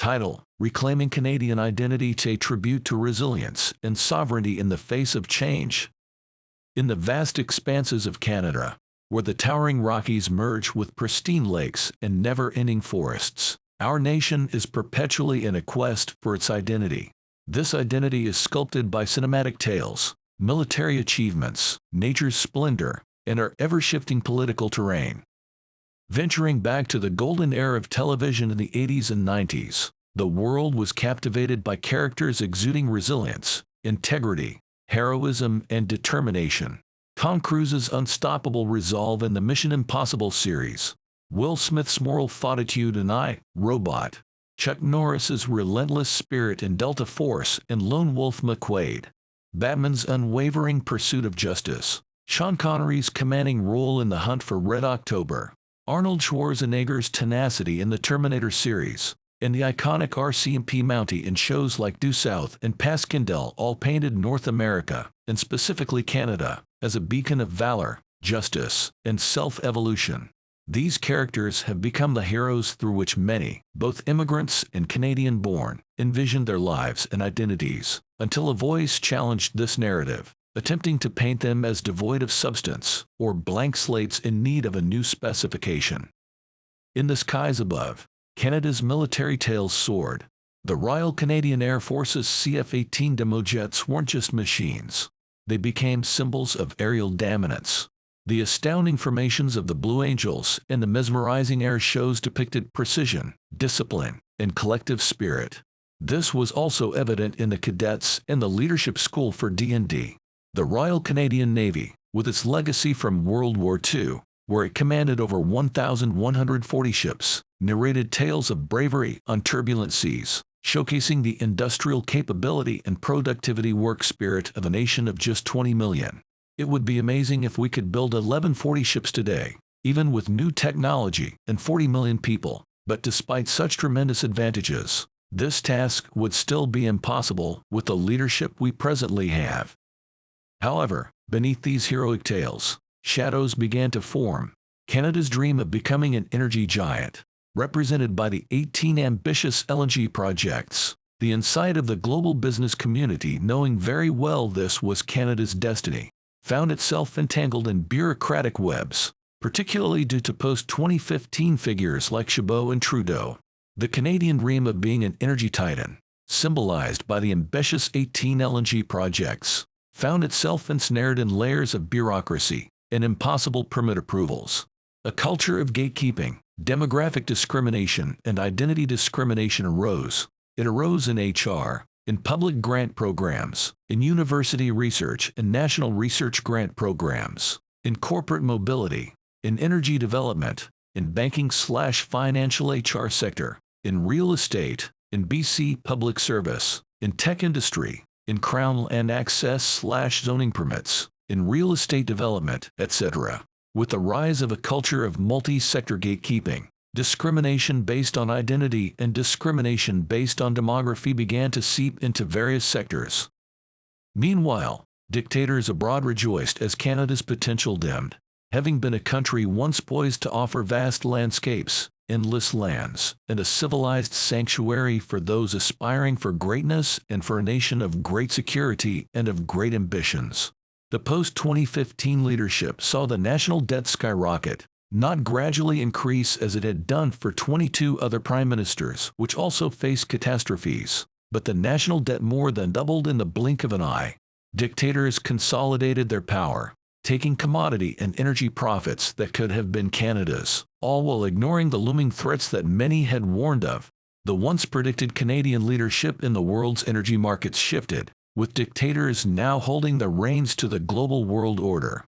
Title: Reclaiming Canadian Identity, a tribute to resilience and sovereignty in the face of change. In the vast expanses of Canada, where the towering Rockies merge with pristine lakes and never-ending forests, our nation is perpetually in a quest for its identity. This identity is sculpted by cinematic tales, military achievements, nature's splendor, and our ever-shifting political terrain. Venturing back to the golden era of television in the 80s and 90s, the world was captivated by characters exuding resilience, integrity, heroism, and determination. Tom Cruise's unstoppable resolve in the Mission Impossible series, Will Smith's moral fortitude in I, Robot, Chuck Norris's relentless spirit in Delta Force and Lone Wolf McQuade, Batman's unwavering pursuit of justice, Sean Connery's commanding role in The Hunt for Red October, Arnold Schwarzenegger's tenacity in the Terminator series, and the iconic RCMP mountie in shows like Due South and Passchendaele all painted North America, and specifically Canada, as a beacon of valor, justice, and self-evolution. These characters have become the heroes through which many, both immigrants and Canadian-born, envisioned their lives and identities, until a voice challenged this narrative, attempting to paint them as devoid of substance, or blank slates in need of a new specification. In the skies above, Canada's military tails soared. The Royal Canadian Air Force's CF-18 demo jets weren't just machines. They became symbols of aerial dominance. The astounding formations of the Blue Angels and the mesmerizing air shows depicted precision, discipline, and collective spirit. This was also evident in the cadets and the leadership school for D&D. The Royal Canadian Navy, with its legacy from World War II, where it commanded over 1,140 ships, narrated tales of bravery on turbulent seas, showcasing the industrial capability and productivity work spirit of a nation of just 20 million. It would be amazing if we could build 1140 ships today, even with new technology and 40 million people, but despite such tremendous advantages, this task would still be impossible with the leadership we presently have. However, beneath these heroic tales, shadows began to form. Canada's dream of becoming an energy giant, represented by the 18 ambitious LNG projects, the insight of the global business community knowing very well this was Canada's destiny, found itself entangled in bureaucratic webs, particularly due to post-2015 figures like Chabot and Trudeau. The Canadian dream of being an energy titan, symbolized by the ambitious 18 LNG projects, found itself ensnared in layers of bureaucracy and impossible permit approvals. A culture of gatekeeping, demographic discrimination, and identity discrimination arose. It arose in HR, in public grant programs, in university research and national research grant programs, in corporate mobility, in energy development, in banking/financial HR sector, in real estate, in BC public service, in tech industry, in crown land access/zoning permits, in real estate development, etc. With the rise of a culture of multi-sector gatekeeping, discrimination based on identity and discrimination based on demography began to seep into various sectors. Meanwhile, dictators abroad rejoiced as Canada's potential dimmed. Having been a country once poised to offer vast landscapes, endless lands, and a civilized sanctuary for those aspiring for greatness and for a nation of great security and of great ambitions. The post-2015 leadership saw the national debt skyrocket, not gradually increase as it had done for 22 other prime ministers, which also faced catastrophes, but the national debt more than doubled in the blink of an eye. Dictators consolidated their power, taking commodity and energy profits that could have been Canada's, all while ignoring the looming threats that many had warned of. The once predicted Canadian leadership in the world's energy markets shifted, with dictators now holding the reins to the global world order.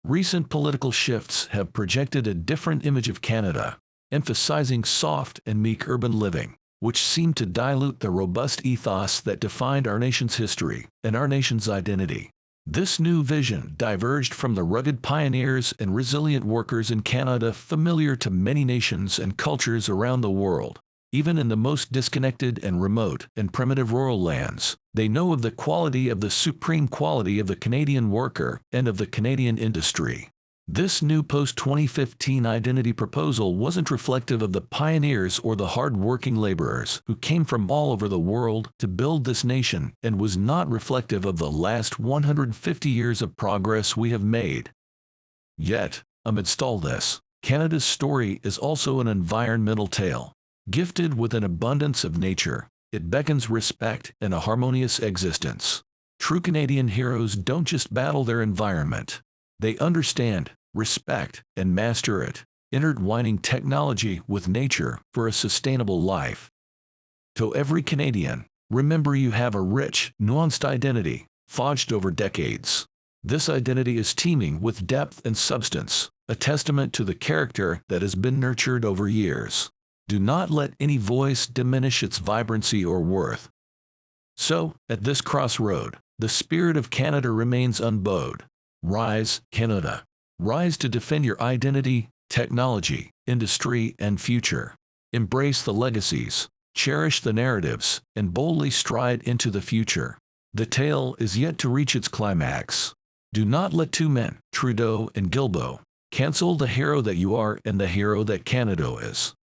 Recent political shifts have projected a different image of Canada, emphasizing soft and meek urban living, which seemed to dilute the robust ethos that defined our nation's history and our nation's identity. This new vision diverged from the rugged pioneers and resilient workers in Canada familiar to many nations and cultures around the world. Even in the most disconnected and remote and primitive rural lands, they know of the quality of the supreme quality of the Canadian worker and of the Canadian industry. This new post-2015 identity proposal wasn't reflective of the pioneers or the hard-working laborers who came from all over the world to build this nation, and was not reflective of the last 150 years of progress we have made. Yet, amidst all this, Canada's story is also an environmental tale. Gifted with an abundance of nature, it beckons respect and a harmonious existence. True Canadian heroes don't just battle their environment. They understand, respect, and master it, intertwining technology with nature for a sustainable life. To every Canadian, remember you have a rich, nuanced identity, forged over decades. This identity is teeming with depth and substance, a testament to the character that has been nurtured over years. Do not let any voice diminish its vibrancy or worth. So, at this crossroad, the spirit of Canada remains unbowed. Rise, Canada. Rise to defend your identity, technology, industry, and future. Embrace the legacies, cherish the narratives, and boldly stride into the future. The tale is yet to reach its climax. Do not let two men, Trudeau and Guilbeault, cancel the hero that you are and the hero that Canada is.